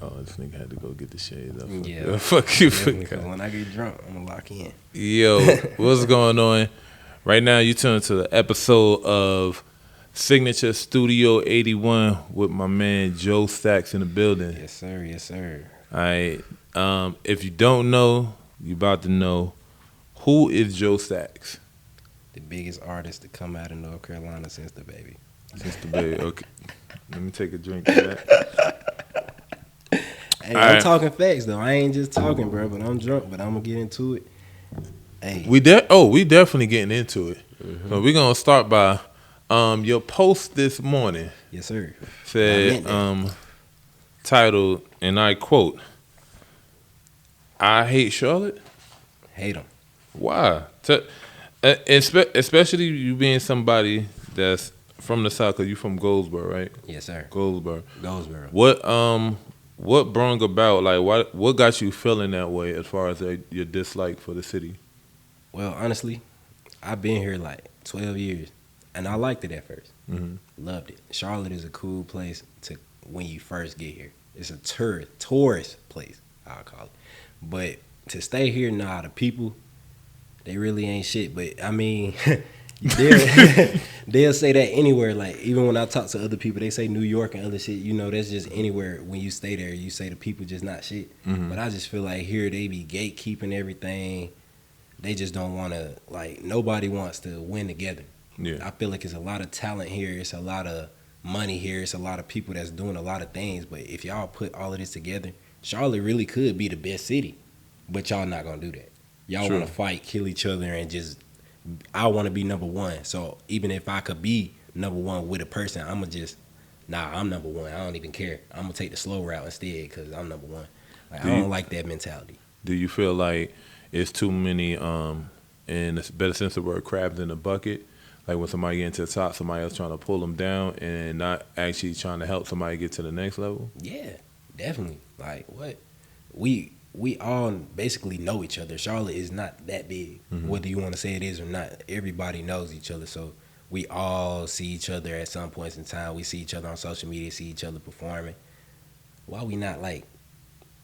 Oh, this nigga had to go get the shades up. Yeah. Fuck you. When I get drunk, I'm gonna lock in. Yo, what's going on? Right now, you turn to the episode of Signature Studio 81 with my man JoStacks in the building. Yes, sir. Yes, sir. All right. If you don't know, you about to know. Who is JoStacks? The biggest artist to come out of North Carolina since the baby. Since the baby. Okay. Let me take a drink of that. Hey, I'm talking facts though. I ain't just talking, bro. But I'm drunk. But I'm gonna get into it. Hey, We definitely getting into it. Mm-hmm. So we're gonna start by your post this morning yes, sir. said titled, and I quote, "I hate Charlotte." Hate him. Why? Especially you being somebody that's from the South, cause you from Goldsboro, right? Yes, sir. Goldsboro. Goldsboro. What brought about, like, what got you feeling that way as far as your dislike for the city? Well, honestly, I've been here like 12 years, and I liked it at first. Mm-hmm. Loved it. Charlotte is a cool place to when you first get here. It's a tourist place, I'll call it. But to stay here, the people, they really ain't shit. But I mean, they'll say that anywhere. Like even when I talk to other people, they say New York and other shit. You know, that's just anywhere. When you stay there, you say the people just not shit. Mm-hmm. But I just feel like here they be gatekeeping everything. They just don't want to, like, nobody wants to win together. Yeah. I feel like it's a lot of talent here. It's a lot of money here. It's a lot of people that's doing a lot of things. But if y'all put all of this together, Charlotte really could be the best city. But y'all not going to do that. Y'all want to fight, kill each other, and just, I want to be number one. So even if I could be number one with a person, I'm going to just, I'm number one. I don't even care. I'm going to take the slow route instead because I'm number one. Like, I don't like that mentality. Do you feel like it's too many, in a better sense of the word, crabs in a bucket? Like when somebody get into the top, somebody else trying to pull them down and not actually trying to help somebody get to the next level? Yeah, definitely. Like what? We all basically know each other. Charlotte is not that big. Mm-hmm. Whether you want to say it is or not, everybody knows each other. So we all see each other at some points in time. We see each other on social media, see each other performing. Why we not like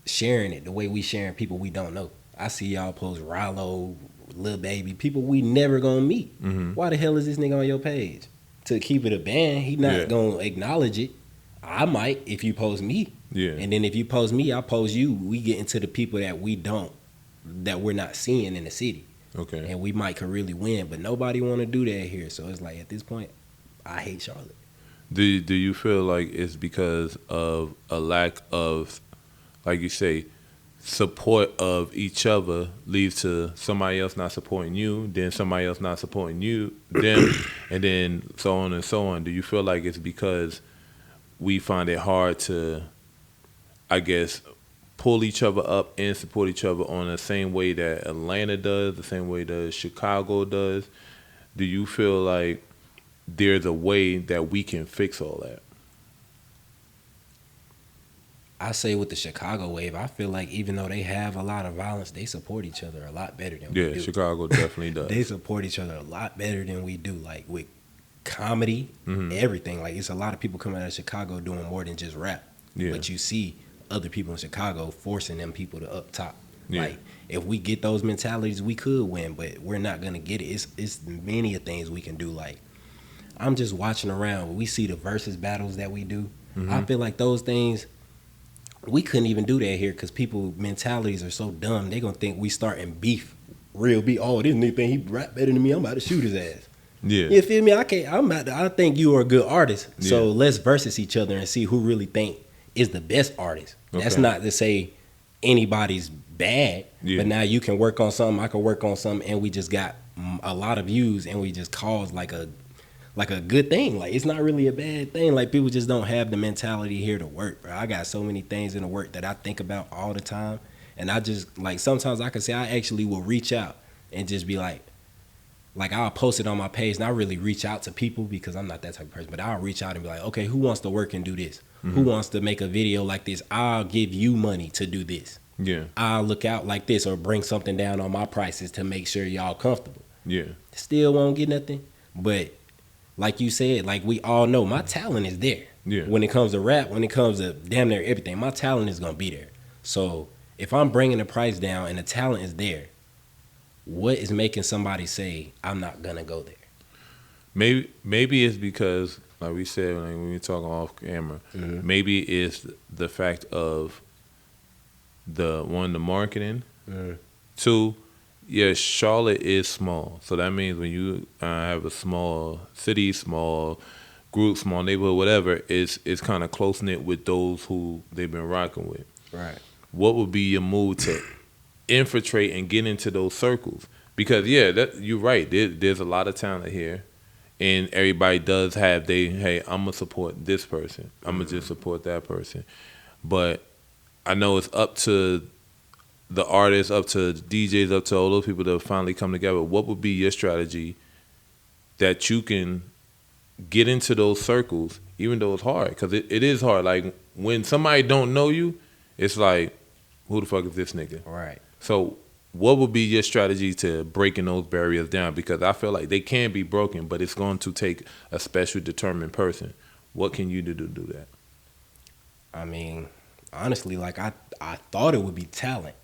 sharing it the way we sharing people we don't know? I see y'all post Rallo, Lil Baby, people we never gonna meet. Mm-hmm. Why the hell is this nigga on your page? To keep it a band, he not gonna acknowledge it. I might if you post me. Yeah. And then if you post me, I post you. We get into the people that we're not seeing in the city. Okay. And we could really win, but nobody want to do that here. So it's like at this point, I hate Charlotte. Do you feel like it's because of a lack of, like you say, support of each other leads to somebody else not supporting you, then somebody else not supporting you, them, and then so on and so on? Do you feel like it's because we find it hard to, I guess, pull each other up and support each other on the same way that Atlanta does, the same way that Chicago does? Do you feel like there's a way that we can fix all that? I say with the Chicago wave, I feel like even though they have a lot of violence, they support each other a lot better than we do. Yeah, Chicago definitely does. They support each other a lot better than we do. Like with comedy, everything. Like it's a lot of people coming out of Chicago doing more than just rap. Yeah. But you see other people in Chicago forcing them people to up top. Yeah. Like if we get those mentalities, we could win, but we're not gonna get it. It's many of things we can do. Like I'm just watching around. We see the versus battles that we do. I feel like those things, we couldn't even do that here because people mentalities are so dumb. They gonna think we starting beef, real beef. Oh, this nigga think he rap better than me. I'm about to shoot his ass. Yeah, you feel me? I think you are a good artist. Yeah. So let's versus each other and see who really think is the best artist. Okay. That's not to say anybody's bad, but now you can work on something. I can work on something, and we just got a lot of views, and we just caused like a good thing. Like it's not really a bad thing. Like people just don't have the mentality here to work, bro. I got so many things in the work that I think about all the time, and I just like sometimes I can say I actually will reach out and just be like I'll post it on my page, and I really reach out to people because I'm not that type of person, but I'll reach out and be like, okay, who wants to work and do this? Who wants to make a video like this? I'll give you money to do this. Yeah, I'll look out like this or bring something down on my prices to make sure y'all comfortable. Yeah, still won't get nothing, but like you said, like we all know, my talent is there. Yeah. When it comes to rap, when it comes to damn near everything, my talent is gonna be there. So if I'm bringing the price down and the talent is there, what is making somebody say I'm not gonna go there? Maybe it's because, like we said when we talking off camera, maybe it's the fact of the marketing. Two, yeah, Charlotte is small, so that means when you have a small city, small group, small neighborhood, whatever, it's kind of close knit with those who they've been rocking with. Right. What would be your move to infiltrate and get into those circles? Because you're right. There's a lot of talent here, and everybody does have hey, I'm gonna support this person. I'm gonna just support that person. But I know it's up to the artists, up to DJs, up to all those people that finally come together. What would be your strategy that you can get into those circles, even though it's hard? Because it is hard. Like, when somebody don't know you, it's like, who the fuck is this nigga? Right. So what would be your strategy to breaking those barriers down? Because I feel like they can be broken, but it's going to take a special determined person. What can you do to do that? I mean, honestly, like I thought it would be talent.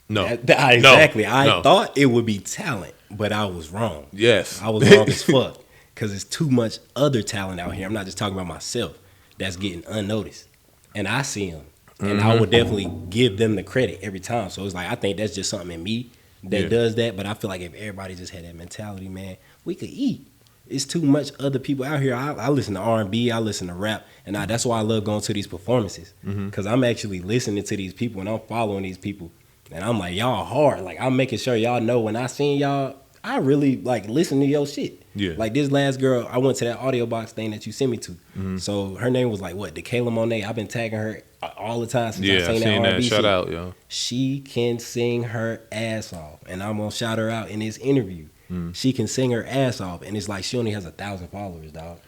No. Exactly. No. I thought it would be talent, but I was wrong. Yes. I was wrong as fuck. Because there's too much other talent out here. I'm not just talking about myself. That's getting unnoticed. And I see them. And I would definitely give them the credit every time. So it's like, I think that's just something in me that does that. But I feel like if everybody just had that mentality, man, we could eat. It's too much other people out here. I listen to R&B, I listen to rap, and that's why I love going to these performances. Because I'm actually listening to these people and I'm following these people. And I'm like, y'all hard. Like, I'm making sure y'all know when I seen y'all, I really like listen to your shit. Yeah. Like this last girl, I went to that audio box thing that you sent me to. So her name was like what? DeKayla Monet. I've been tagging her all the time since I seen that R&B shit. Shout out, yo. She can sing her ass off, and I'm gonna shout her out in this interview. She can sing her ass off, and it's like she only has 1,000 followers, dog.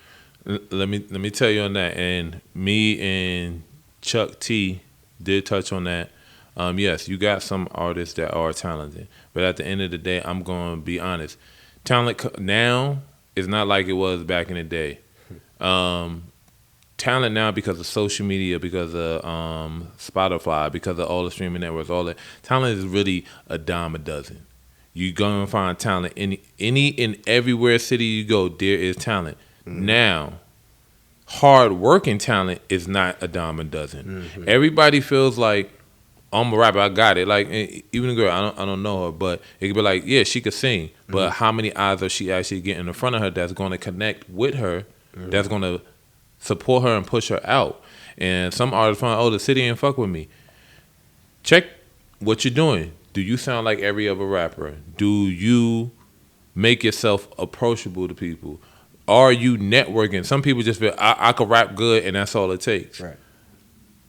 Let me tell you on that. And me and Chuck T did touch on that. Yes, you got some artists that are talented, but at the end of the day, I'm going to be honest. Talent now is not like it was back in the day. Talent now, because of social media, because of Spotify, because of all the streaming networks, all that, talent is really a dime a dozen. You're going to find talent in everywhere city you go, there is talent. Now, hard-working talent is not a dime a dozen. Everybody feels like, I'm a rapper, I got it. Like, even a girl, I don't know her, but it could be like, yeah, she could sing, but how many eyes does she actually get in front of her that's going to connect with her, that's going to support her and push her out? And some artists find, the city ain't fuck with me. Check what you're doing. Do you sound like every other rapper? Do you make yourself approachable to people? Are you networking? Some people just feel, I could rap good and that's all it takes. Right.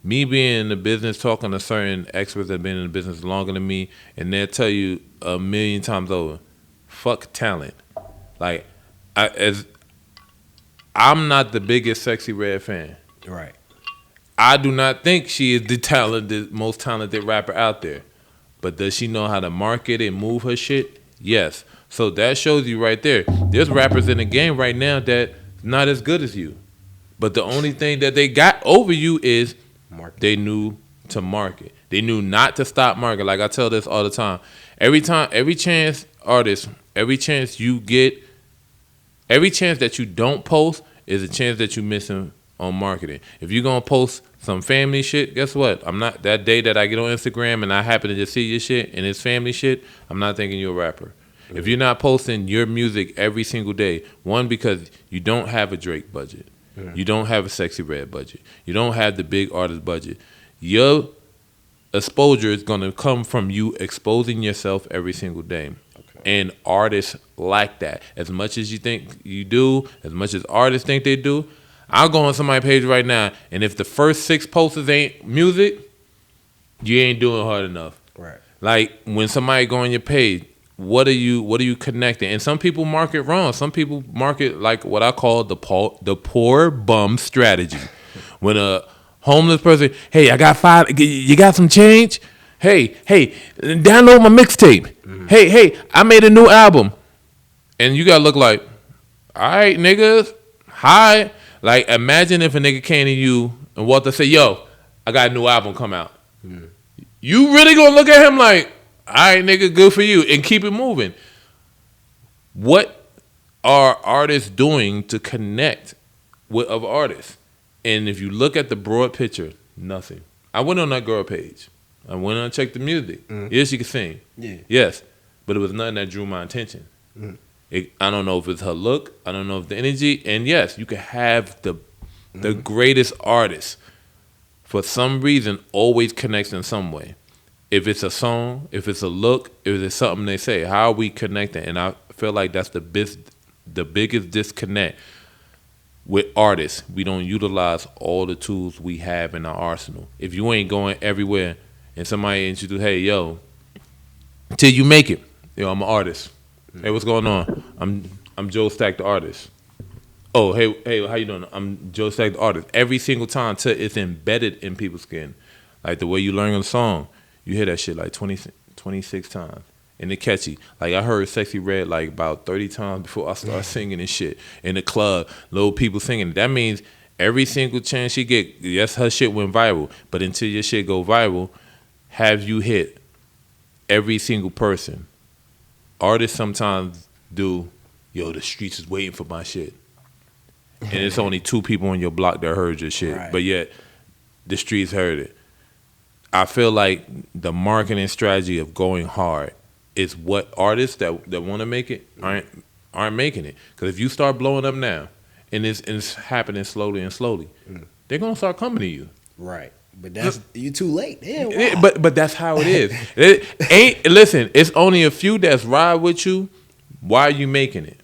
Me being in the business, talking to certain experts that have been in the business longer than me, and they'll tell you 1,000,000 times over, fuck talent. Like, I'm not the biggest Sexy Red fan. Right. I do not think she is the most talented rapper out there. But does she know how to market and move her shit? Yes. So that shows you right there. There's rappers in the game right now that not as good as you. But the only thing that they got over you is they knew to market. They knew not to stop marketing. Like I tell this all the time. Every chance you get, every chance that you don't post is a chance that you're missing on marketing. If you're going to post some family shit, guess what? I'm not, that day that I get on Instagram and I happen to just see your shit and it's family shit, I'm not thinking you're a rapper. If you're not posting your music every single day, one, because you don't have a Drake budget. You don't have a Sexy Red budget. You don't have the big artist budget. Your exposure is going to come from you exposing yourself every single day. Okay. And artists like that. As much as you think you do, as much as artists think they do, I'll go on somebody's page right now, and if the first 6 posters ain't music, you ain't doing hard enough. Right. Like, when somebody go on your page, what are you connecting? And some people market wrong. Some people market like what I call the poor bum strategy. When a homeless person, hey, I got 5, you got some change? Hey, download my mixtape. Hey, I made a new album. And you gotta look like, all right, nigga, Hi, like imagine if a nigga came to you and Walter say, "Yo, I got a new album come out." You really gonna look at him like, "All right, nigga, good for you," and keep it moving. What are artists doing to connect with other artists? And if you look at the broad picture, nothing. I went on that girl page. I went on and checked the music. Yes, she could sing. Yeah. Yes, but it was nothing that drew my attention. I don't know if it's her look. I don't know if the energy. And yes, you could have the greatest artist. For some reason, always connects in some way. If it's a song, if it's a look, if it's something they say, how are we connecting? And I feel like that's the biggest disconnect with artists. We don't utilize all the tools we have in our arsenal. If you ain't going everywhere and somebody introduce, hey, yo, till you make it, yo, I'm an artist. Hey, what's going on? I'm JoStacks the artist. Oh, hey, how you doing? I'm JoStacks the artist. Every single time till it's embedded in people's skin. Like the way you learn a song, you hear that shit like 26 times. And it's catchy. Like I heard Sexy Red like about 30 times before I started singing and shit. In the club, little people singing. That means every single chance she get, yes, her shit went viral. But until your shit go viral, have you hit every single person? Artists sometimes do, yo, the streets is waiting for my shit. And it's only 2 people on your block that heard your shit. Right. But yet, the streets heard it. I feel like the marketing strategy of going hard is what artists that want to make it aren't making it. Because if you start blowing up now, and it's happening slowly and slowly, they're going to start coming to you. Right. But that's you too late. But that's how it is. Listen, it's only a few that's ride with you. Why are you making it?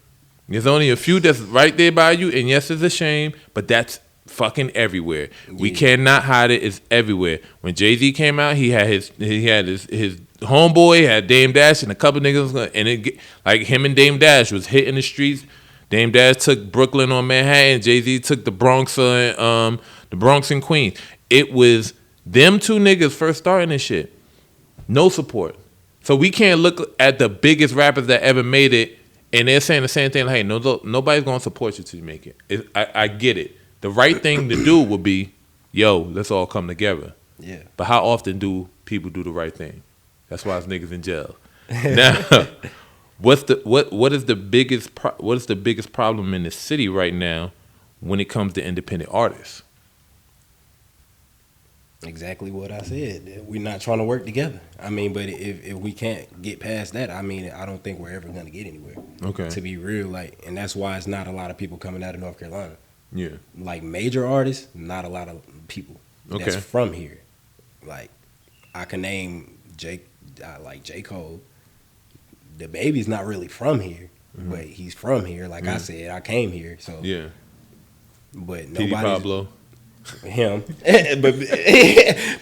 There's only a few that's right there by you, and yes, it's a shame, but that's fucking everywhere. Yeah. We cannot hide it. It's everywhere. When Jay-Z came out, he had his homeboy, had Dame Dash, and a couple niggas, and like him and Dame Dash was hitting the streets. Dame Dash took Brooklyn on Manhattan. Jay-Z took the Bronx and Queens. It was them 2 niggas first starting this shit. No support. So we can't look at the biggest rappers that ever made it, and they're saying the same thing. Like, hey, nobody's going to support you till you make it. I get it. The right thing to do would be, yo, let's all come together. Yeah. But how often do people do the right thing? That's why it's niggas in jail. Now, what is the biggest problem in the city right now when it comes to independent artists? Exactly what I said. We're not trying to work together. I mean, but if we can't get past that, I mean, I don't think we're ever going to get anywhere. Okay. To be real, like, and that's why it's not a lot of people coming out of North Carolina. Yeah. Like major artists, not a lot of people that's from here. Like, I can name J Cole. The baby's not really from here, but he's from here. Like I said, I came here, so yeah. But nobody. Pablo. Him, but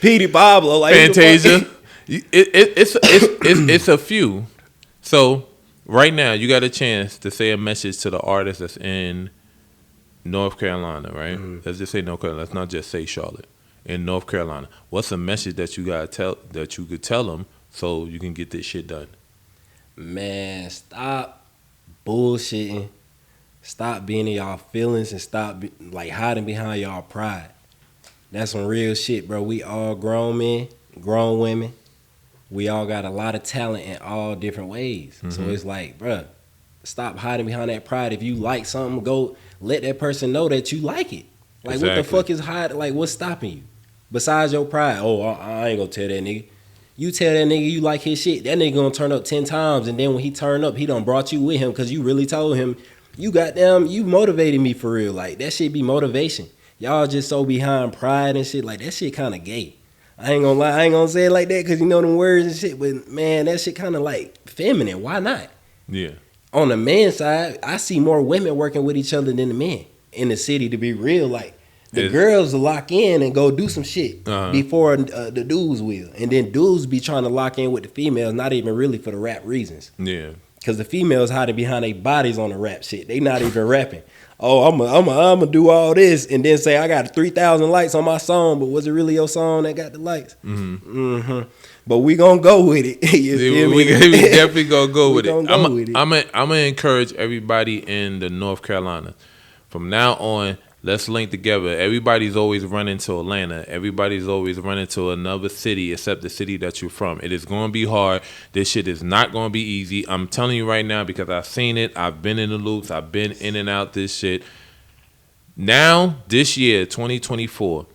Petey Pablo, like Fantasia. It's a few. So right now, you got a chance to say a message to the artists that's in North Carolina, right? Let's just say North Carolina. Let's not just say Charlotte. In North Carolina, what's a message that you could tell them so you can get this shit done? Man, stop bullshitting. Stop being in y'all feelings and stop hiding behind y'all pride. That's some real shit, bro. We all grown men, grown women. We all got a lot of talent in all different ways. So it's like, bro, stop hiding behind that pride. If you like something, go let that person know that you like it. Like, what the fuck is hiding? Like, what's stopping you? Besides your pride. Oh, I ain't gonna tell that nigga. You tell that nigga you like his shit, that nigga gonna turn up 10 times, and then when he turn up, he done brought you with him because you really told him, you motivated me for real. Like, that shit be motivation. Y'all just so behind pride and shit. Like, that shit kind of gay. I ain't gonna lie. I ain't gonna say it like that because you know them words and shit. But, man, that shit kind of, like, feminine. Why not? Yeah. On the man's side, I see more women working with each other than the men in the city, to be real. Like, the girls will lock in and go do some shit before the dudes will. And then dudes be trying to lock in with the females, not even really for the rap reasons. Yeah. Because the females hiding behind their bodies on the rap shit. They not even rapping. Oh, I'm a do all this and then say I got 3,000 likes on my song, but was it really your song that got the likes? But we gonna go with it. We definitely gonna go with it. I'm gonna encourage everybody in the North Carolina. From now on, let's link together. Everybody's always running to Atlanta. Everybody's always running to another city except the city that you're from. It is going to be hard. This shit is not going to be easy. I'm telling you right now because I've seen it. I've been in the loops. I've been in and out this shit. Now, this year, 2024,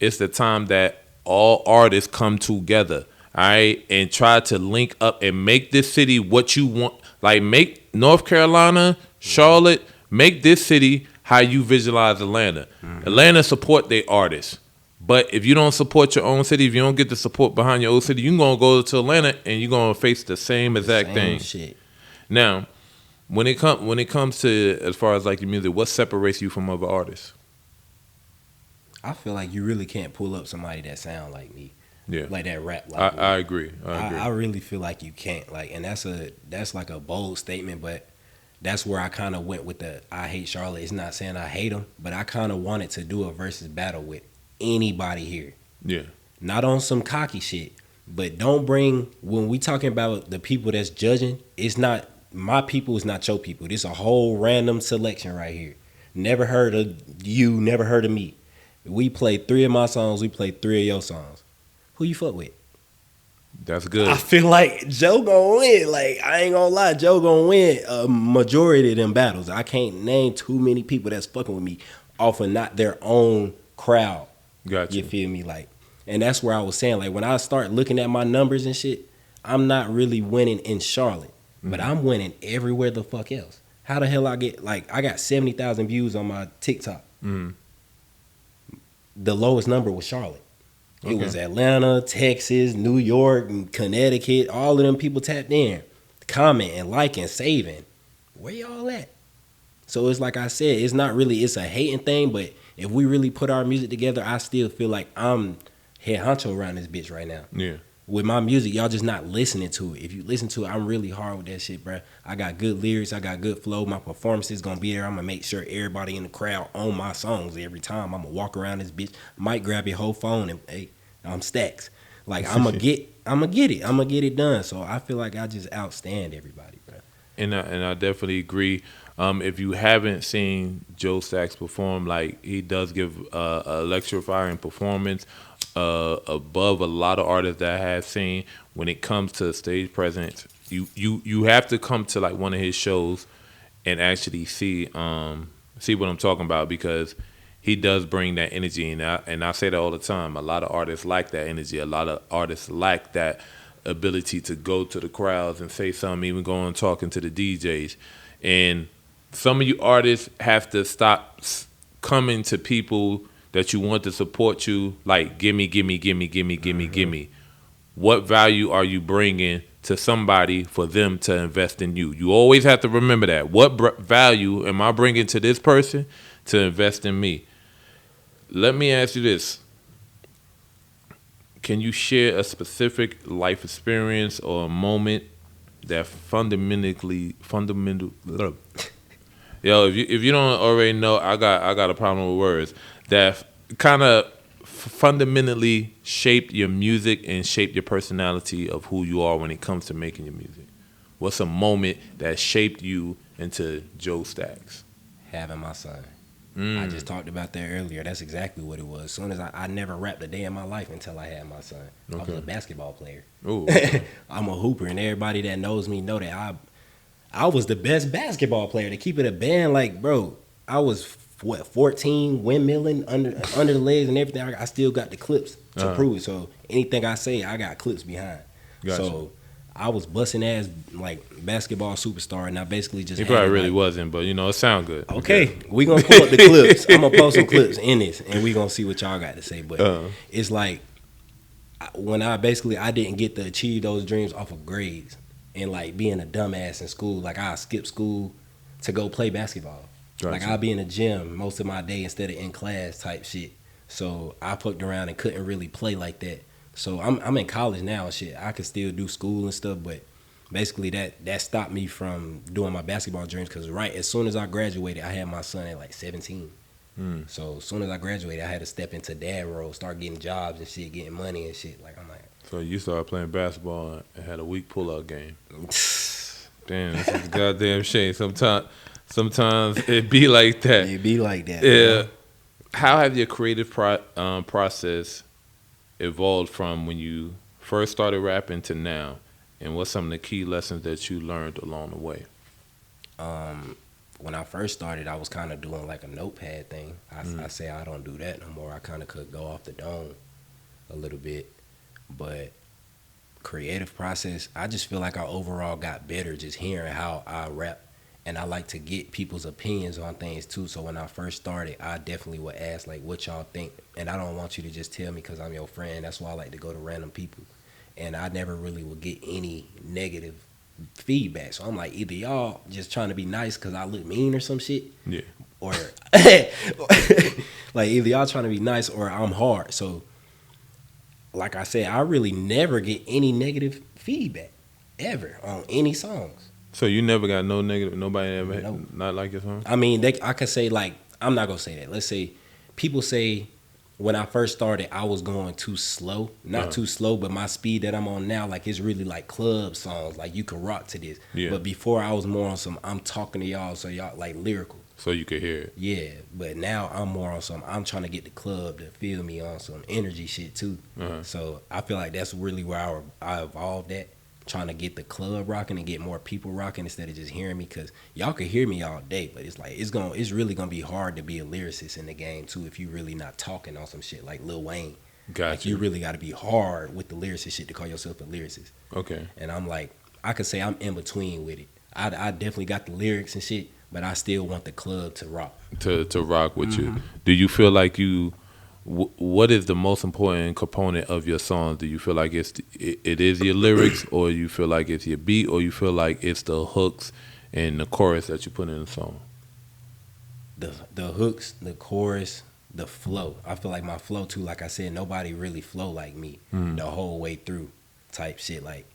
it's the time that all artists come together, all right, and try to link up and make this city what you want. Like, make North Carolina, Charlotte, make this city how you visualize Atlanta. Atlanta support their artists. But if you don't support your own city, if you don't get the support behind your own city, you're going to go to Atlanta and you're going to face the same exact thing. Shit. Now, when it comes to as far as like your music, what separates you from other artists? I feel like you really can't pull up somebody that sound like me. Yeah. Like that rap. Like I agree. I really feel like you can't. Like, and that's like a bold statement, but that's where I kind of went with the I hate Charlotte. It's not saying I hate them, but I kind of wanted to do a versus battle with anybody here. Yeah. Not on some cocky shit, but don't bring, when we talking about the people that's judging, it's not, my people is not your people. This a whole random selection right here. Never heard of you, never heard of me. We played 3 of my songs, we played 3 of your songs. Who you fuck with? That's good. I feel like Joe gonna win. Like, I ain't gonna lie, Joe gonna win a majority of them battles. I can't name too many people that's fucking with me off of not their own crowd. Gotcha. You feel me? Like, and that's where I was saying, like, when I start looking at my numbers and shit, I'm not really winning in Charlotte, but I'm winning everywhere the fuck else. How the hell I get, like, I got 70,000 views on my TikTok. The lowest number was Charlotte. It was Atlanta, Texas, New York, and Connecticut. All of them people tapped in, commenting, liking, saving. Where y'all at? So it's like I said, it's not really, it's a hating thing, but if we really put our music together, I still feel like I'm head honcho around this bitch right now. Yeah. With my music, y'all just not listening to it. If you listen to it, I'm really hard with that shit, bro. I got good lyrics, I got good flow. My performance is gonna be there. I'm gonna make sure everybody in the crowd on my songs every time. I'm gonna walk around this bitch, might grab your whole phone and, hey, I'm Stacks. Like, I'm gonna get it done. So I feel like I just outstand everybody, bro. And I definitely agree. If you haven't seen JoStacks perform, like, he does give a electrifying performance above a lot of artists that I have seen. When it comes to stage presence, you have to come to like one of his shows and actually see what I'm talking about, because he does bring that energy, and I say that all the time. A lot of artists like that energy. A lot of artists lack that ability to go to the crowds and say something, even go on talking to the DJs. And some of you artists have to stop coming to people that you want to support you, like, gimme. What value are you bringing to somebody for them to invest in you? You always have to remember that. What value am I bringing to this person to invest in me? Let me ask you this. Can you share a specific life experience or a moment that fundamental? Yo, if you don't already know, I got a problem with words. That kind of fundamentally shaped your music and shaped your personality of who you are when it comes to making your music. What's a moment that shaped you into JoStacks? Having my son. I just talked about that earlier. That's exactly what it was. As soon as I never rapped a day in my life until I had my son. I was a basketball player. Ooh. I'm a hooper, and everybody that knows me know that I was the best basketball player. To keep it a band, like, bro, I was 14, windmilling under the legs and everything. I still got the clips to prove it. So anything I say, I got clips behind. Gotcha. So I was busting ass like basketball superstar, and I basically just. He probably really wasn't, but it sound good. Okay, we gonna pull up the clips. I'm gonna post some clips in this, and we gonna see what y'all got to say. But it's like when I didn't get to achieve those dreams off of grades and like being a dumbass in school. Like, I skip school to go play basketball. Gotcha. Like, I'll be in the gym most of my day instead of in class type shit. So I fucked around and couldn't really play like that. So I'm in college now and shit. I can still do school and stuff, but basically that stopped me from doing my basketball dreams, because right as soon as I graduated, I had my son at like 17. So as soon as I graduated, I had to step into dad role, start getting jobs and shit, getting money and shit. Like, I'm like. So you started playing basketball and had a weak pull-out game. Damn, this is a goddamn shame. Sometimes it be like that. It be like that. Yeah. Bro. How have your creative process evolved from when you first started rapping to now? And what's some of the key lessons that you learned along the way? When I first started, I was kind of doing like a notepad thing. I say I don't do that no more. I kind of could go off the dome a little bit, but creative process, I just feel like I overall got better just hearing how I rap, and I like to get people's opinions on things too. So when I first started, I definitely would ask like, what y'all think, and I don't want you to just tell me because I'm your friend. That's why I like to go to random people, and I never really would get any negative feedback. So I'm like, either y'all just trying to be nice because I look mean or some shit, Yeah. or like either y'all trying to be nice or I'm hard. So like I said, I really never get any negative feedback ever on any songs. So you never got no negative, nobody ever No. not like your song? I mean, I could say like, I'm not gonna say that. Let's say people say when I first started, I was going too slow. Not too slow, but my speed that I'm on now, like it's really like club songs. Like you can rock to this. Yeah. But before I was more on some, I'm talking to y'all, so y'all like lyrical. So you could hear it. Yeah, but now I'm more on some, I'm trying to get the club to feel me on some energy shit too. So I feel like that's really where I evolved at, trying to get the club rocking and get more people rocking instead of just hearing me, because y'all can hear me all day, but it's like it's really gonna be hard to be a lyricist in the game too if you really not talking on some shit like Lil Wayne. Gotcha. Like you really got to be hard with the lyricist shit to call yourself a lyricist. Okay. And I'm like, I could say I'm in between with it. I definitely got the lyrics and shit, but I still want the club to rock. To rock with you. Do you feel like what is the most important component of your song? Do you feel like it is your lyrics, or you feel like it's your beat, or you feel like it's the hooks and the chorus that you put in the song? The hooks, the chorus, the flow. I feel like my flow too, like I said, nobody really flow like me the whole way through type shit. Like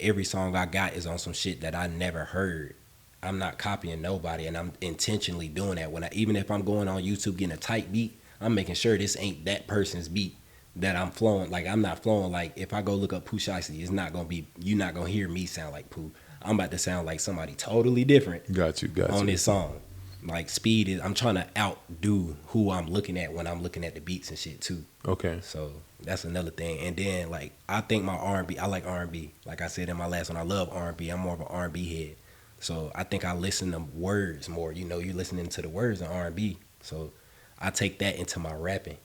every song I got is on some shit that I never heard. I'm not copying nobody, and I'm intentionally doing that. Even if I'm going on YouTube getting a tight beat, I'm making sure this ain't that person's beat that I'm flowing. Like I'm not flowing like, if I go look up Pooh Shiesty, it's not gonna be, you're not gonna hear me sound like Pooh. I'm about to sound like somebody totally different. Got you. On this song. Like speed is, I'm trying to outdo who I'm looking at when I'm looking at the beats and shit too. Okay. So that's another thing. And then like I think my R&B, I like R&B. Like I said in my last one, I love R&B. I'm more of an R&B head. So I think I listen to words more. You know, you're listening to the words in R&B. So I take that into my rapping.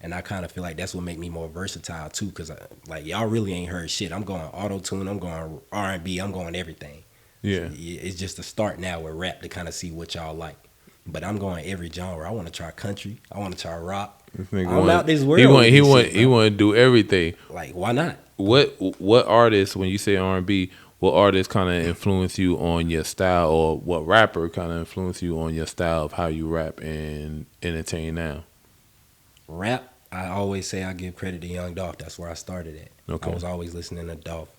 And I kind of feel like that's what make me more versatile too, because like y'all really ain't heard shit. I'm going auto-tune, I'm going R&B, I'm going everything. Yeah. So it's just a start now with rap to kind of see what y'all like. But I'm going every genre. I want to try country. I want to try rock. I'm out this world. He want to do everything. Like, why not? What artists, when you say R&B, what artists kind of influence you on your style, or what rapper kind of influence you on your style of how you rap and entertain now? Rap, I always say I give credit to Young Dolph. That's where I started at. Okay. I was always listening to Dolph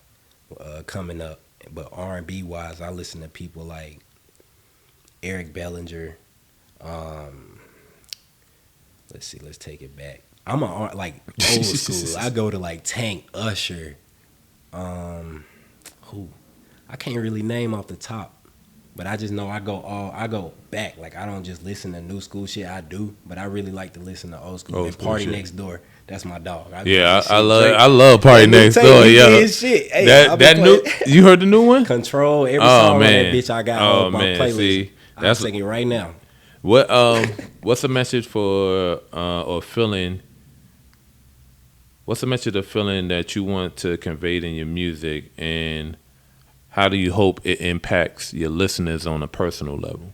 coming up. But R&B wise, I listen to people like Eric Bellinger. Let's see, let's take it back. I'm like old school. I go to like Tank, Usher. Who? I can't really name off the top, but I just know I go back. Like I don't just listen to new school shit. I do, but I really like to listen to old school. Party shit. Next Door. That's my dog. I love Party Next Door. Yeah, shit. Hey, that new. You heard the new one? Control. Every song on that bitch I got on my playlist. See, I'm singing right now. What's the message for or feeling? What's the message of feeling that you want to convey in your music, and how do you hope it impacts your listeners on a personal level?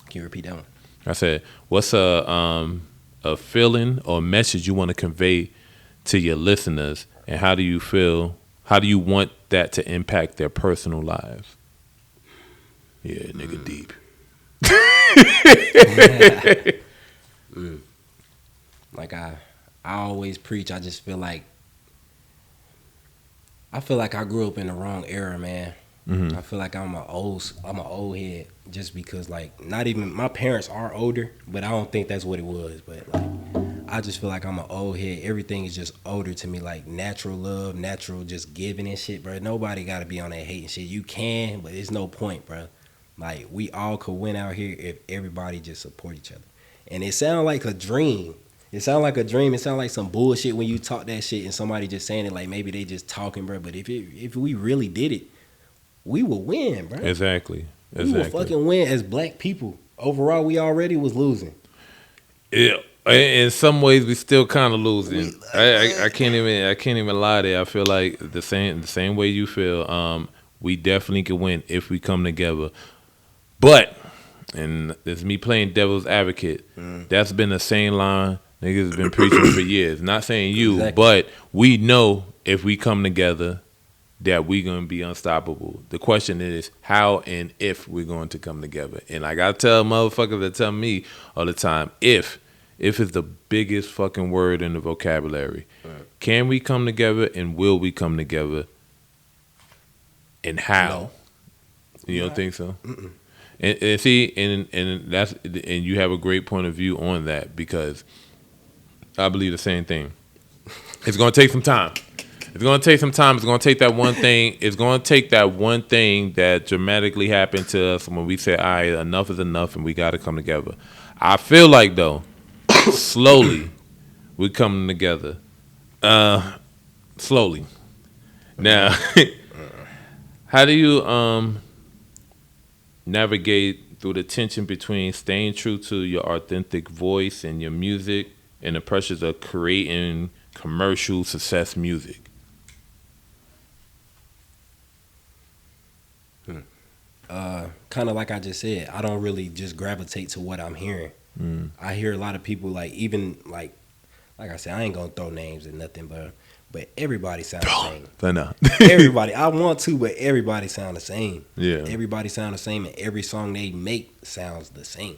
Can you repeat that one? I said, what's a feeling or message you want to convey to your listeners, and how do you feel? How do you want that to impact their personal lives? Yeah, nigga, deep. Like I always preach. I just feel like I grew up in the wrong era, man. I feel like I'm an old head just because like not even my parents are older, but I don't think that's what it was. But like I just feel like I'm an old head. Everything is just older to me, like natural love, natural just giving and shit, bro. Nobody got to be on that hate and shit. You can, but there's no point, bro. Like we all could win out here if everybody just support each other. And it sounds like a dream. It sounds like a dream. It sounds like some bullshit when you talk that shit and somebody just saying it like maybe they just talking, bro. But if we really did it, we would win, bro. Exactly. We would fucking win as black people. Overall, we already was losing. Yeah. In some ways, we still kind of losing. I can't even lie there. I feel like the same way you feel. We definitely can win if we come together. But, and it's me playing devil's advocate. That's been the same line niggas has been preaching for years. Not saying you, exactly. But we know if we come together that we're going to be unstoppable. The question is how and if we're going to come together. And like I tell motherfuckers that tell me all the time, if is the biggest fucking word in the vocabulary. Right. Can we come together and will we come together? And how? No. You don't think so? Mm-mm. And see, and that's, and you have a great point of view on that, because I believe the same thing. It's going to take some time. It's going to take some time. It's going to take that one thing. It's going to take that one thing that dramatically happened to us when we said, all right, enough is enough and we got to come together. I feel like, though, slowly we're coming together. Slowly. Now, how do you navigate through the tension between staying true to your authentic voice and your music and the pressures of creating commercial success music? Kind of like I just said, I don't really just gravitate to what I'm hearing. I hear a lot of people, like, even like I said, I ain't gonna throw names and nothing, but everybody sounds the same. I know. Everybody, I want to, but everybody sound the same. Yeah. Everybody sound the same, and every song they make sounds the same.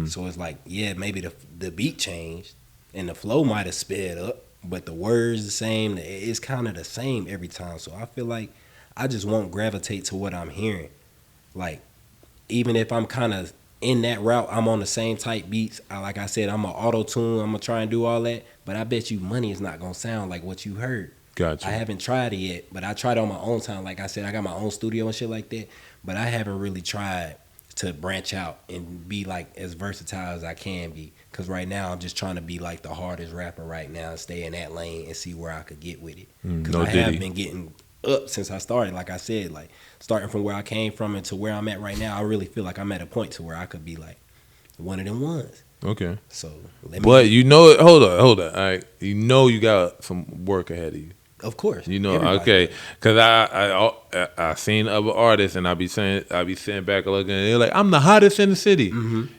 So it's like, yeah, maybe the beat changed and the flow might have sped up, but the words the same. It's kind of the same every time. So I feel like I just won't gravitate to what I'm hearing. Like, even if I'm kind of in that route, I'm on the same type beats. Like I said, I'm going to auto-tune. I'm going to try and do all that. But I bet you money is not going to sound like what you heard. Gotcha. I haven't tried it yet, but I tried it on my own time. Like I said, I got my own studio and shit like that. But I haven't really tried to branch out and be like as versatile as I can be. Because right now, I'm just trying to be like the hardest rapper right now and stay in that lane and see where I could get with it. Because I have been getting up since I started. Like I said, like starting from where I came from and to where I'm at right now, I really feel like I'm at a point to where I could be like one of them ones. Okay. So, but you know it. Hold on. All right. You know you got some work ahead of you. Of course. You know. Everybody. Okay. Because I seen other artists and I be sitting back looking and they're like, I'm the hottest in the city.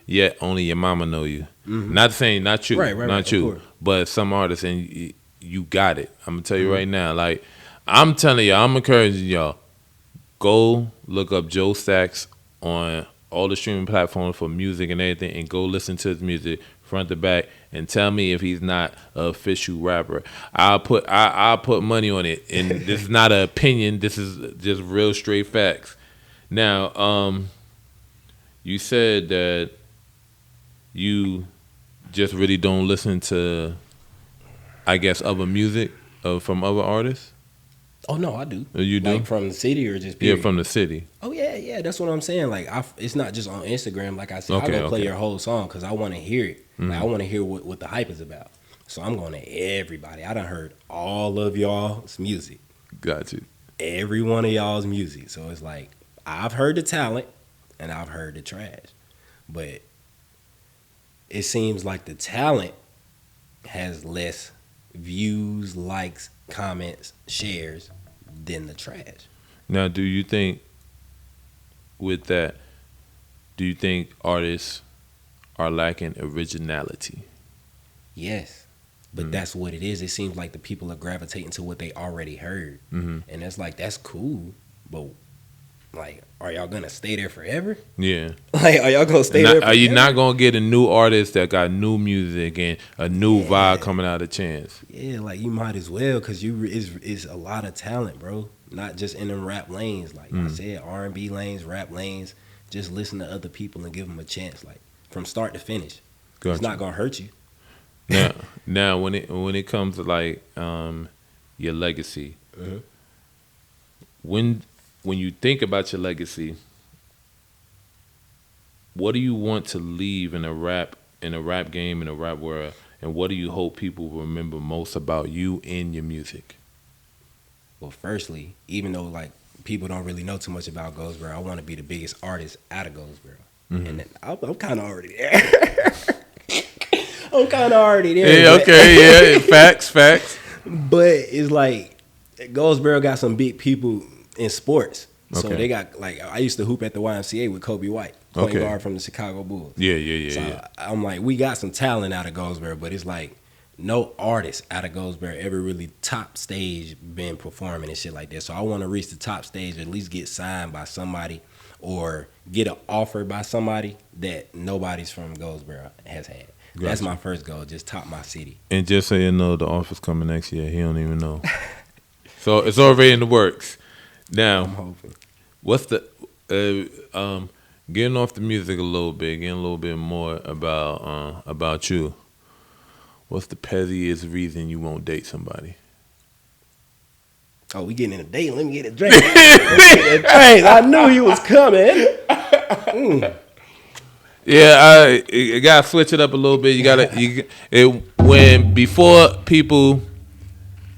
Yet only your mama know you. Not saying not you. Right. Not you. But some artists, and you got it. I'm gonna tell you right now. Like, I'm telling y'all, I'm encouraging y'all, go look up JoStacks on all the streaming platforms for music and everything, and go listen to his music front to back, and tell me if he's not an official rapper. I'll put money on it, and this is not an opinion. This is just real straight facts. Now, you said that you just really don't listen to, I guess, other music from other artists. Oh no, I do. You do? Like from the city or just period? Yeah, from the city. Oh yeah, that's what I'm saying. Like, it's not just on Instagram. Like I said, I'm gonna play your whole song because I want to hear it. Like, I want to hear what the hype is about. So I'm going to everybody. I done heard all of y'all's music. Got you. Every one of y'all's music. So it's like, I've heard the talent and I've heard the trash, but it seems like the talent has less views, likes, comments, shares than the trash. Now, do you think with that, do you think artists are lacking originality? Yes, but that's what it is. It seems like the people are gravitating to what they already heard, and it's like, that's cool, but like, are y'all gonna stay there forever? Yeah. Like, are y'all gonna stay there forever? Are you not gonna get a new artist that got new music and a new vibe coming out of Chance? Yeah, like, you might as well, because it's a lot of talent, bro. Not just in them rap lanes. Like I said, R&B lanes, rap lanes. Just listen to other people and give them a chance, like, from start to finish. Gotcha. It's not gonna hurt you. Now, when it comes to like your legacy, when you think about your legacy, what do you want to leave in a rap game, in a rap world, and what do you hope people remember most about you and your music? Well, firstly, even though like people don't really know too much about Goldsboro, I want to be the biggest artist out of Goldsboro, and I'm kind of already there. I'm kind of already there. Yeah, okay, yeah, facts. But it's like Goldsboro got some big people in sports. So they got, like, I used to hoop at the YMCA with Kobe White, point guard from the Chicago Bulls. Yeah. I'm like, we got some talent out of Goldsboro, but it's like no artist out of Goldsboro ever really top stage been performing and shit like that. So I want to reach the top stage, at least get signed by somebody or get an offer by somebody that nobody's from Goldsboro has had. Gotcha. That's my first goal, just top my city. And just so you know, the offer's coming next year. He don't even know. So it's already in the works. Now, I'm hoping. What's the getting off the music a little bit, getting a little bit more about you? What's the pettiest reason you won't date somebody? Oh, we getting in a date. Let me get a drink. I knew you was coming. Yeah, you gotta switch it up a little bit. When before people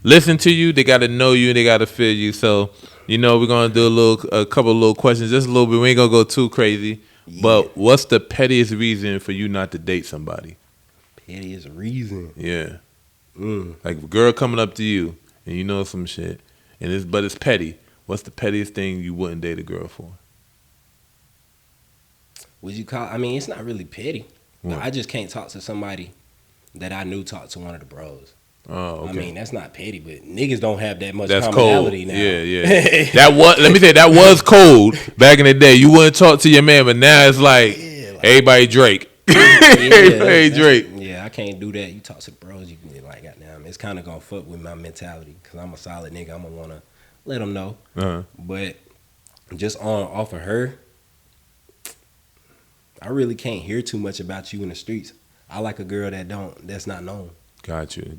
listen to you, they gotta know you and they gotta feel you. So, we're gonna do a couple of little questions, just a little bit. We ain't gonna go too crazy. Yeah. But what's the pettiest reason for you not to date somebody? Pettiest reason? Yeah. Like a girl coming up to you and you know some shit, but it's petty. What's the pettiest thing you wouldn't date a girl for? Would you call? I mean, it's not really petty. What? I just can't talk to somebody that I knew talked to one of the bros. Oh, okay. I mean, that's not petty, but niggas don't have that much that's commonality cold. now. Yeah. Let me say that was cold back in the day. You wouldn't talk to your man, but now it's like, everybody Drake. Everybody Drake. Yeah, I can't do that. You talk to the bros, you can be like, goddamn, it's kind of gonna fuck with my mentality because I'm a solid nigga. I'm gonna wanna let them know. But just off of her, I really can't hear too much about you in the streets. I like a girl that's not known. Got you.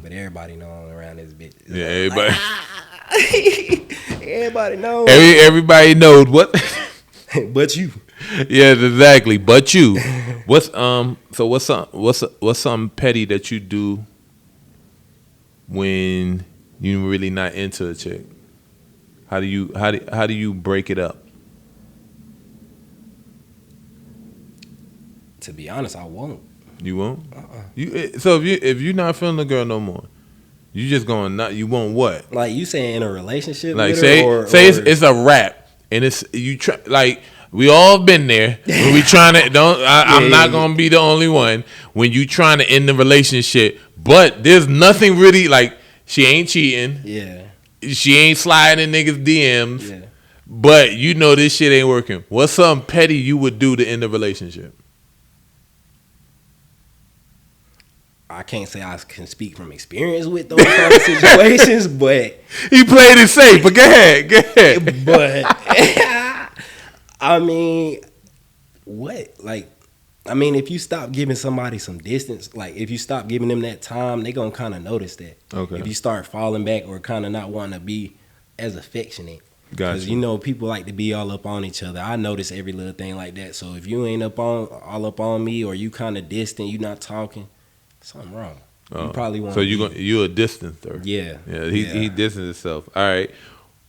But everybody knows around this bitch. It's everybody. Everybody knows. Everybody knows what. But you. Yeah, exactly. But you. What's something petty that you do when you really not into a chick? How do you break it up? To be honest, I won't. You won't? So if you're not feeling the girl no more, you just you won't what? Like you saying in a relationship? Like with say her, it's a rap and it's you try like we all been there. When we trying to I'm not gonna be the only one when you trying to end the relationship, but there's nothing really like she ain't cheating. Yeah. She ain't sliding in niggas DMs. Yeah. But this shit ain't working. What's something petty you would do to end the relationship? I can't say I can speak from experience with those kind of situations, but he played it safe. But go ahead. But I mean, what? Like, I mean, if you stop giving somebody some distance, like if you stop giving them that time, they gonna kind of notice that. Okay. If you start falling back or kind of not wanting to be as affectionate, because people like to be all up on each other. I notice every little thing like that. So if you ain't all up on me, or you kind of distant, you not talking. Something wrong. You probably want. So you a distancer. Yeah. Yeah. He distanced himself. All right.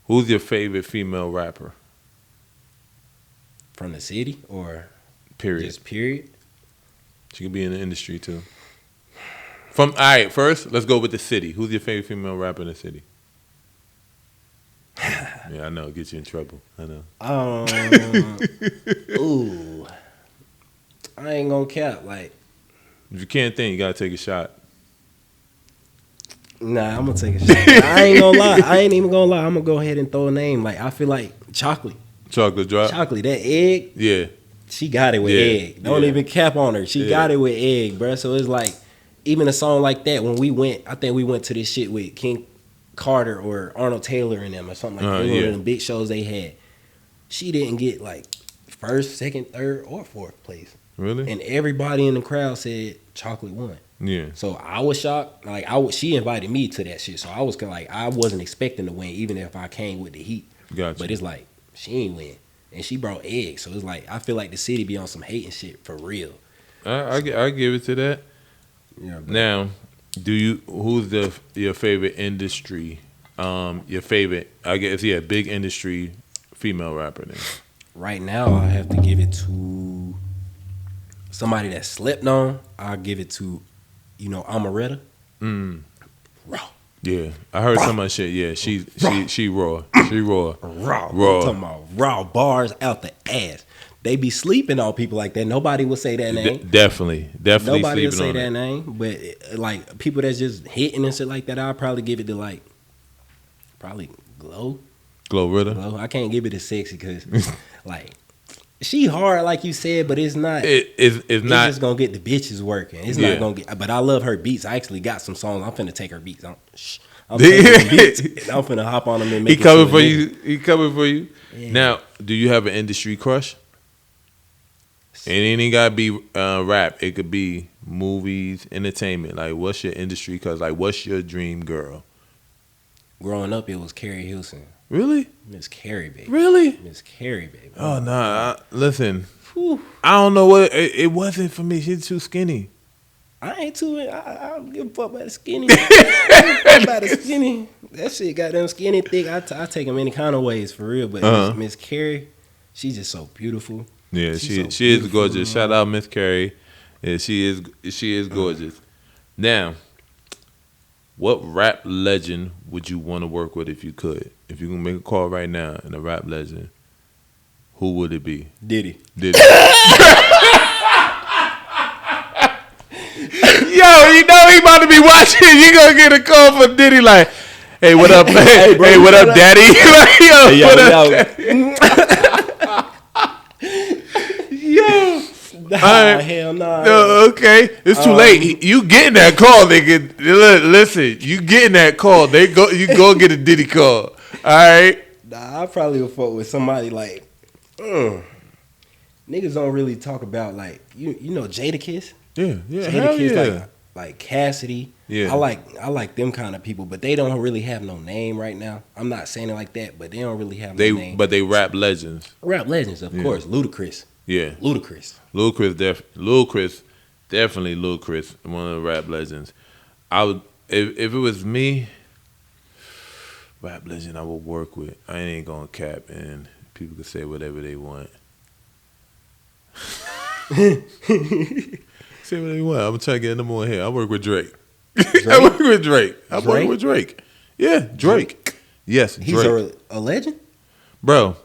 Who's your favorite female rapper? From the city or period? Just period. She can be in the industry too. All right. First, let's go with the city. Who's your favorite female rapper in the city? Yeah, I know. Get you in trouble. I know. Ooh. I ain't gonna cap. Like. If you can't think, you gotta take a shot. Nah, I'm gonna take a shot. I ain't gonna lie. I ain't even gonna lie. I'm gonna go ahead and throw a name. Like I feel like Chocolate. Chocolate drop. Chocolate. That egg. Yeah. She got it with egg. Don't even cap on her. She got it with egg, bro. So it's like even a song like that. When we went, I think we went to this shit with King Carter or Arnold Taylor and them or something like that. One of the big shows they had. She didn't get like first, second, third, or fourth place. Really? And everybody in the crowd said Chocolate won. Yeah. So I was shocked. Like she invited me to that shit. So I was like, I wasn't expecting to win, even if I came with the heat. Gotcha. But it's like she ain't win. and she brought eggs. So it's like I feel like the city be on some hating shit for real. I give it to that. Yeah, Now, who's your favorite industry? Your favorite, I guess, big industry female rapper then. right now I have to give it to somebody that slept on. I'll give it to, Amaretta. Raw. Yeah, I heard so much shit. Yeah, she raw. She raw. Raw. I'm talking about raw bars out the ass. They be sleeping on people like that. Nobody will say that name. Definitely. Nobody will sleeping say on that it. name. But like people that's just hitting and shit like that, I'll probably give it to like probably Glow. Glow Ritter. Glow. I can't give it to Sexy because like she hard like you said, but it's not. It's not just gonna get the bitches working. It's not gonna get. But I love her beats. I actually got some songs. I'm finna take her beats. I'm taking her beats. And I'm finna hop on them and make. He coming for you. He coming for you. Yeah. Now, do you have an industry crush? And it ain't gotta be rap. It could be movies, entertainment. Like, what's your industry? Cause like, what's your dream girl? Growing up, it was Carrie Hilson. Really? Miss Carrie, baby. Really? Miss Carrie, baby. Oh nah. Listen, whew. I don't know what it wasn't for me. She's too skinny. I ain't too. I don't give a fuck about the skinny. I don't give a fuck about the skinny. That shit got them skinny thick. I take them any kind of ways for real. But Miss Carrie, she's just so beautiful. Yeah, she is gorgeous. Shout out Miss Carrie. Yeah, she is gorgeous. Now, what rap legend would you want to work with if you could? If you can make a call right now and a rap legend, who would it be? Diddy. Yo, you know he about to be watching. You gonna get a call for Diddy like, hey, what up? Hey, bro, hey, what up, Daddy? Yo, what up? Yo. Nah, hell nah. No, okay. It's too late. You getting that call, nigga. Listen, you getting that call. You go get a Diddy call. All right? Nah, I probably would fuck with somebody like niggas don't really talk about like you know Jadakiss? Yeah. Hell yeah. Like Cassidy. Yeah. I like them kind of people, but they don't really have no name right now. I'm not saying it like that, but they don't really have no name. But they rap legends. Rap legends, of course. Ludacris. Yeah. Ludacris, definitely Ludacris, one of the rap legends. I would, if it was me, rap legend I would work with. I ain't gonna cap, and people could say whatever they want. Say whatever they want. I'm gonna try to get number one here. I work with Drake. I work with Drake. Yeah, Drake. Yes, Drake. He's a legend, bro.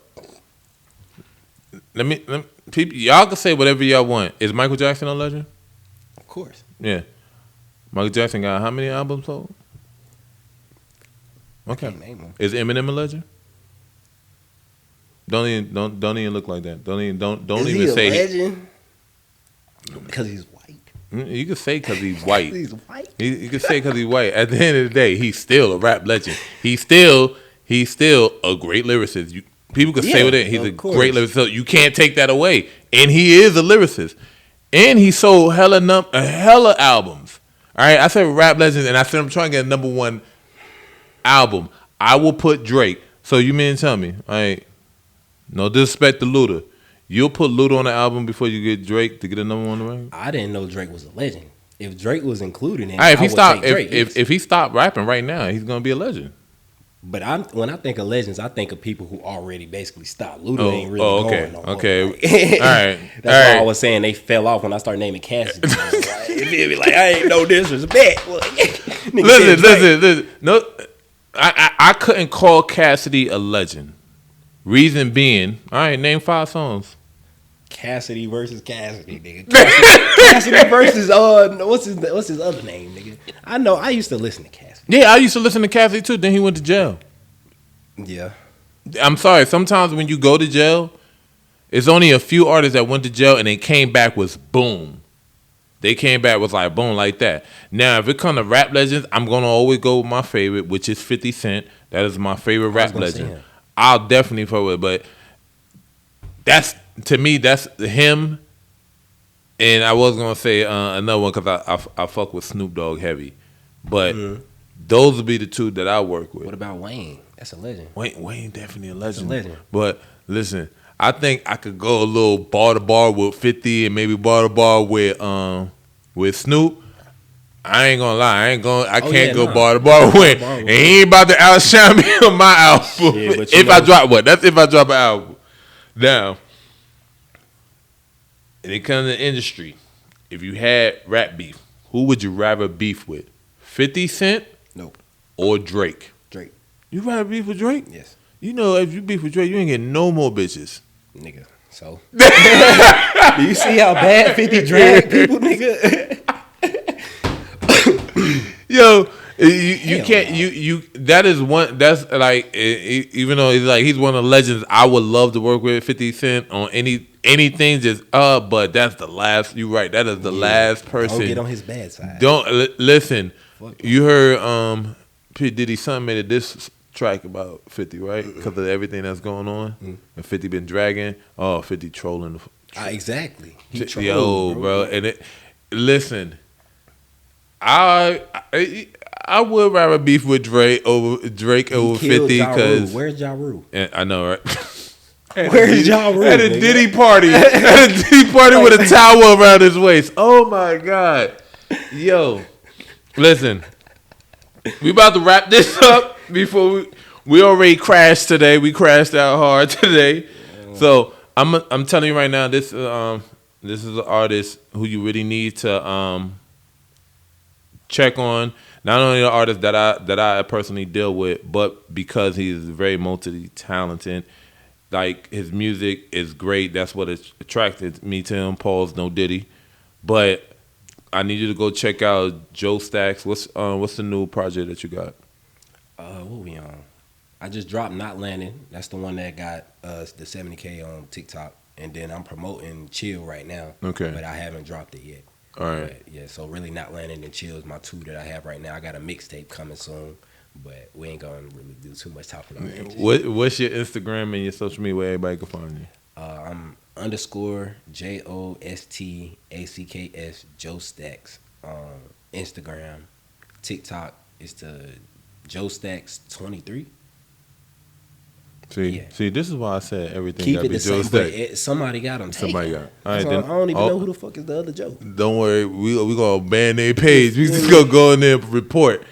Let me people, y'all can say whatever y'all want. Is Michael Jackson a legend? Of course. Yeah. Michael Jackson got how many albums sold? Okay. Is Eminem a legend? Don't even look like that. Don't even say a legend. Because he's white. You can say because he's white. He's white. You can say because he's white. At the end of the day, he's still a rap legend. He's still a great lyricist. People can say with it. He's a great lyricist. So you can't take that away. And he is a lyricist. And he sold hella albums. All right, I said rap legends, and I said I'm trying to get a number one album. I will put Drake. So you mean tell me, all right, no disrespect to Luda. You'll put Luda on the album before you get Drake to get a number one record? I didn't know Drake was a legend. If Drake was included in it, all right, I would take Drake. If he stopped rapping right now, he's gonna be a legend. But when I think of legends, I think of people who already basically stopped. Luda ain't really going no more. Okay. Like, all right. That's why I was saying they fell off when I started naming Cassidy. Like, I ain't no disrespect. Listen. No, I couldn't call Cassidy a legend. Reason being, all right, name 5 songs. Cassidy versus Cassidy, nigga. Cassidy versus what's his other name, nigga? I know. I used to listen to Cassidy. Yeah, I used to listen to Cassidy too. Then he went to jail. Yeah. I'm sorry. Sometimes when you go to jail, it's only a few artists that went to jail and they came back was boom. They came back was like boom like that. Now, if it comes to rap legends, I'm gonna always go with my favorite, which is 50 Cent. That is my favorite rap legend. I'll definitely follow it, but that's him. And I was gonna say another one because I fuck with Snoop Dogg heavy, but those would be the 2 that I work with. What about Wayne? That's a legend. Wayne definitely a legend. That's a legend. But listen, I think I could go a little bar to bar with 50 and maybe bar to bar with Snoop. I ain't gonna lie, I can't go bar to bar with. And he ain't about to outshine me on my album. Shit, if I drop what? That's if I drop an album. Now, and it comes to the industry. If you had rap beef, who would you rather beef with? 50 Cent? Nope. Or Drake? Drake. You rather beef with Drake? Yes. You know, if you beef with Drake, you ain't getting no more bitches. Nigga, so. Do you see how bad 50 drag people, nigga? Yo, you can't, you that is one, that's like, even though it's like he's one of the legends, I would love to work with 50 Cent on anything, just, but that's the last, you right, that is the last person. Don't get on his bad side. Listen, you heard P. Diddy's son made a diss track about 50, right? Because of everything that's going on. And 50 been dragging. 50 trolling. Exactly. He trolls, yo, bro. And listen, I would rather beef with Drake over 50 because where's Ja Rule? I know, right? Where's Ja Rule? At a Diddy party. At a Diddy party with a towel around his waist. Oh my God. Yo, listen. We about to wrap this up before we already crashed today. We crashed out hard today. So I'm telling you right now, this is an artist who you really need to check on. Not only the artist that I personally deal with, but because he is very multi-talented. Like, his music is great. That's what attracted me to him. Pause, no Diddy. But I need you to go check out JoStacks. What's the new project that you got? What we on? I just dropped Not Landing. That's the one that got the 70K on TikTok. And then I'm promoting Chill right now. Okay. But I haven't dropped it yet. All right. But, yeah, so really Not Landing and Chill is my two that I have right now. I got a mixtape coming soon. But we ain't gonna really do too much talking on that. What's your Instagram and your social media where everybody can find you? I'm _JoStacks JoStacks on Instagram. TikTok is the JoStacks 23. See, this is why I said everything. Keep it the same, but somebody got them. Somebody got. All right, then, I don't even know who the fuck is the other Joe. Don't worry, we gonna ban their page. We just gonna go in there and report.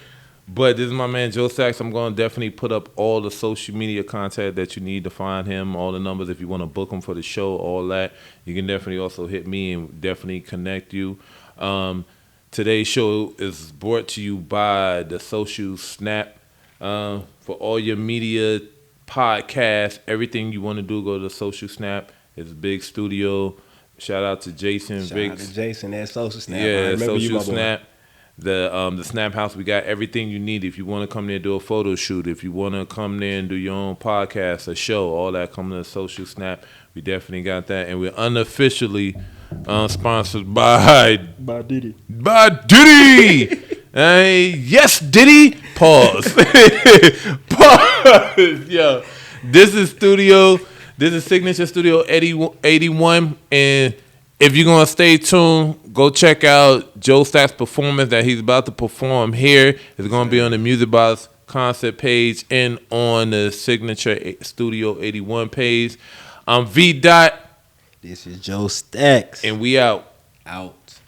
But this is my man JoStacks. I'm going to definitely put up all the social media contact that you need to find him, all the numbers if you want to book him for the show, all that. You can definitely also hit me and definitely connect you. Today's show is brought to you by the Social Snap. For all your media, podcasts, everything you want to do, go to the Social Snap. It's a big studio. Shout out to Jason. Shout out to Jason at Social Snap. Yeah, Social Snap. The Snap House, we got everything you need. If you want to come there and do a photo shoot, if you want to come there and do your own podcast, a show, all that, come to the Social Snap. We definitely got that. And we're unofficially sponsored by Diddy. By Diddy! Yes, Diddy! Pause. Pause. Yo, this is Signature Studio 81, and if you're going to stay tuned, go check out JoStacks' performance that he's about to perform here. It's going to be on the Music Box concert page and on the Signature Studio 81 page. I'm V. Dot. This is JoStacks. And we out. Out.